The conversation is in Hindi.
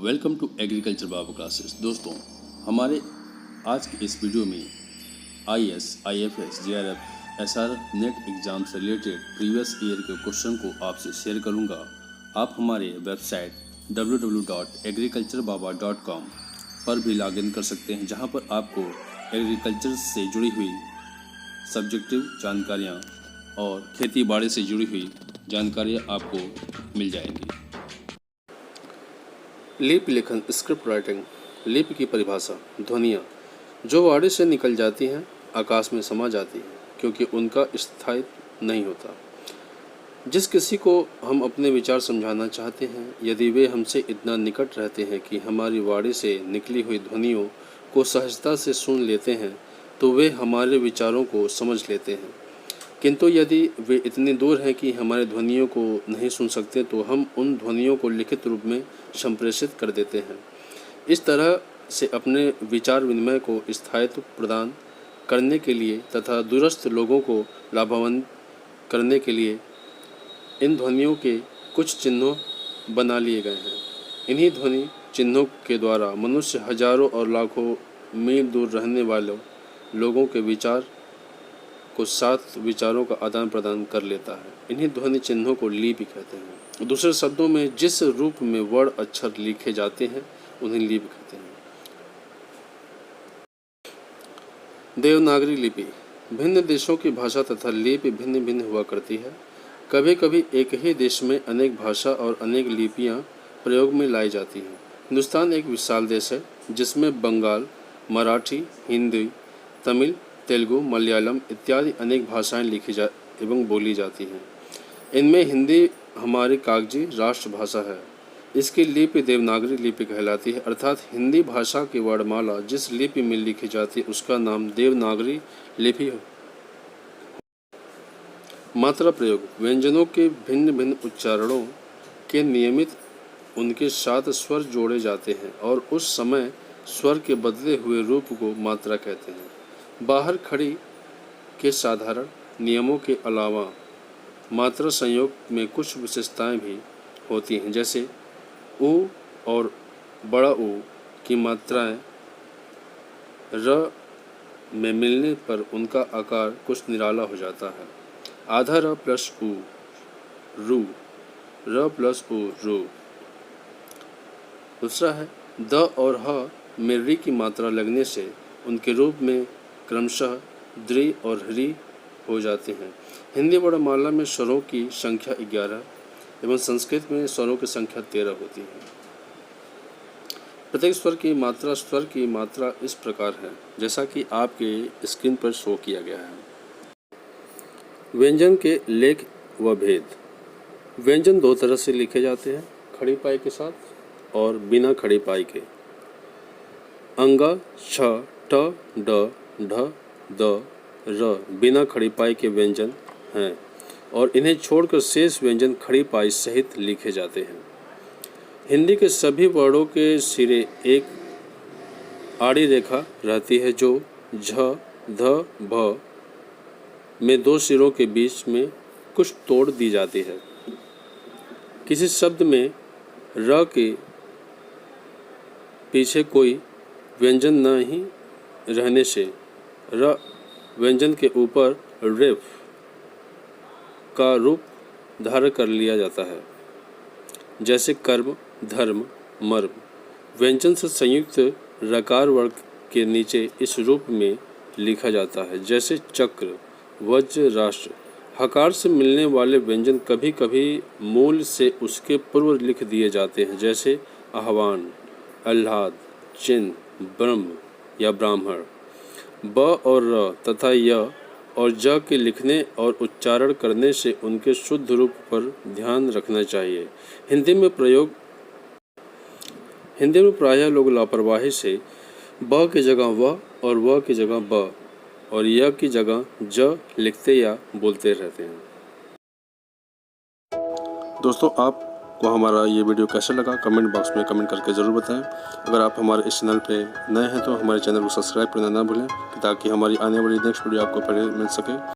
Welcome to agriculture Baba classes. दोस्तों, हमारे आज की इस वीडियो में IAS, IFS, JRF, SR net exam से रिलेटेड प्रीवियस ईयर के क्वेश्चन को आपसे शेयर करूंगा। आप हमारे वेबसाइट www.agriculturebaba.com पर भी लॉगिन कर सकते हैं, जहां पर आपको एग्रीकल्चर से जुड़ी हुई सब्जेक्टिव जानकारियां और खेती बाड़ी से जुड़ी हुई जानकारियां आपको मिल जाएंगी। लिपि लेखन, स्क्रिप्ट राइटिंग। लिपि की परिभाषा: ध्वनियाँ जो वाणी से निकल जाती हैं, आकाश में समा जाती हैं, क्योंकि उनका स्थायित्व नहीं होता। जिस किसी को हम अपने विचार समझाना चाहते हैं, यदि वे हमसे इतना निकट रहते हैं कि हमारी वाणी से निकली हुई ध्वनियों को सहजता से सुन लेते हैं, तो वे हमारे विचारों को समझ लेते हैं। किंतु यदि वे इतने दूर हैं कि हमारे ध्वनियों को नहीं सुन सकते, तो हम उन ध्वनियों को लिखित रूप में संप्रेषित कर देते हैं। इस तरह से अपने विचार विनिमय को स्थायित्व प्रदान करने के लिए तथा दूरस्थ लोगों को लाभान्वित करने के लिए इन ध्वनियों के कुछ चिन्हों बना लिए गए हैं। इन्हीं ध्वनि चिन्हों के द्वारा मनुष्य हजारों और लाखों मील दूर रहने वाले लोगों के विचार को साथ विचारों का आदान प्रदान कर लेता है। इन्हीं ध्वनि चिन्हों को लिपि कहते हैं। दूसरे शब्दों में, जिस रूप में वर्ण अक्षर लिखे जाते हैं, उन्हें लिपि कहते हैं। देवनागरी लिपि। भिन्न देशों की भाषा तथा लिपि भिन्न भिन्न हुआ करती है। कभी कभी एक ही देश में अनेक भाषा और अनेक लिपियां प्रयोग में लाई जाती हैं। हिंदुस्तान एक विशाल देश है, जिसमें बंगाल, मराठी, हिंदी, तमिल, तेलुगु, मलयालम इत्यादि अनेक भाषाएं लिखी एवं बोली जाती हैं। इनमें हिंदी हमारी कागजी राष्ट्रभाषा है। इसकी लिपि देवनागरी लिपि कहलाती है, अर्थात हिंदी भाषा की वर्णमाला जिस लिपि में लिखी जाती है, उसका नाम देवनागरी लिपि है। मात्रा प्रयोग: व्यंजनों के भिन्न भिन्न उच्चारणों के नियमित उनके साथ स्वर जोड़े जाते हैं और उस समय स्वर के बदले हुए रूप को मात्रा कहते हैं। बाहर खड़ी के साधारण नियमों के अलावा मात्रा संयोग में कुछ विशेषताएं भी होती हैं, जैसे उ और बड़ा ऊ की मात्राएं र में मिलने पर उनका आकार कुछ निराला हो जाता है। आधा र प्लस ऊ रू, र प्लस ऊ रू। दूसरा है द और ह में री की मात्रा लगने से उनके रूप में क्रमशः द्रि और ह्री हो जाते हैं। हिंदी वर्णमाला में स्वरों की संख्या 11 एवं संस्कृत में स्वरों की संख्या 13 होती है। प्रत्येक स्वर की मात्रा इस प्रकार है, जैसा कि आपके स्क्रीन पर शो किया गया है। व्यंजन के लेख व भेद। व्यंजन दो तरह से लिखे जाते हैं, खड़ी पाई के साथ और बिना खड़ी पाई के। अंगा, छ, ट, ड, ढ, द, र बिना खड़ी पाई के व्यंजन हैं और इन्हें छोड़कर शेष व्यंजन खड़ी पाई सहित लिखे जाते हैं। हिंदी के सभी वर्णों के सिरे एक आड़ी रेखा रहती है, जो झ, ध, भ में दो सिरों के बीच में कुछ तोड़ दी जाती है। किसी शब्द में र के पीछे कोई व्यंजन न ही रहने से र व्यंजन के ऊपर रेफ का रूप धारण कर लिया जाता है, जैसे कर्म, धर्म, मर्म। व्यंजन से संयुक्त रकार वर्ग के नीचे इस रूप में लिखा जाता है, जैसे चक्र, वज्र, राष्ट्र। हकार से मिलने वाले व्यंजन कभी कभी मूल से उसके पूर्व लिख दिए जाते हैं, जैसे आह्वान, आह्लाद, चिन्ह, ब्रह्म या ब्राह्मण। ब और र तथा य और ज के लिखने और उच्चारण करने से उनके शुद्ध रूप पर ध्यान रखना चाहिए। हिंदी में प्रायः लोग लापरवाही से ब की जगह व और व की जगह ब और य की जगह ज लिखते या बोलते रहते हैं। दोस्तों, आपको हमारा ये वीडियो कैसा लगा, कमेंट बॉक्स में कमेंट करके ज़रूर बताएं। अगर आप हमारे इस चैनल पे नए हैं तो हमारे चैनल को सब्सक्राइब करना ना भूलें, ताकि हमारी आने वाली नेक्स्ट वीडियो आपको पहले मिल सके।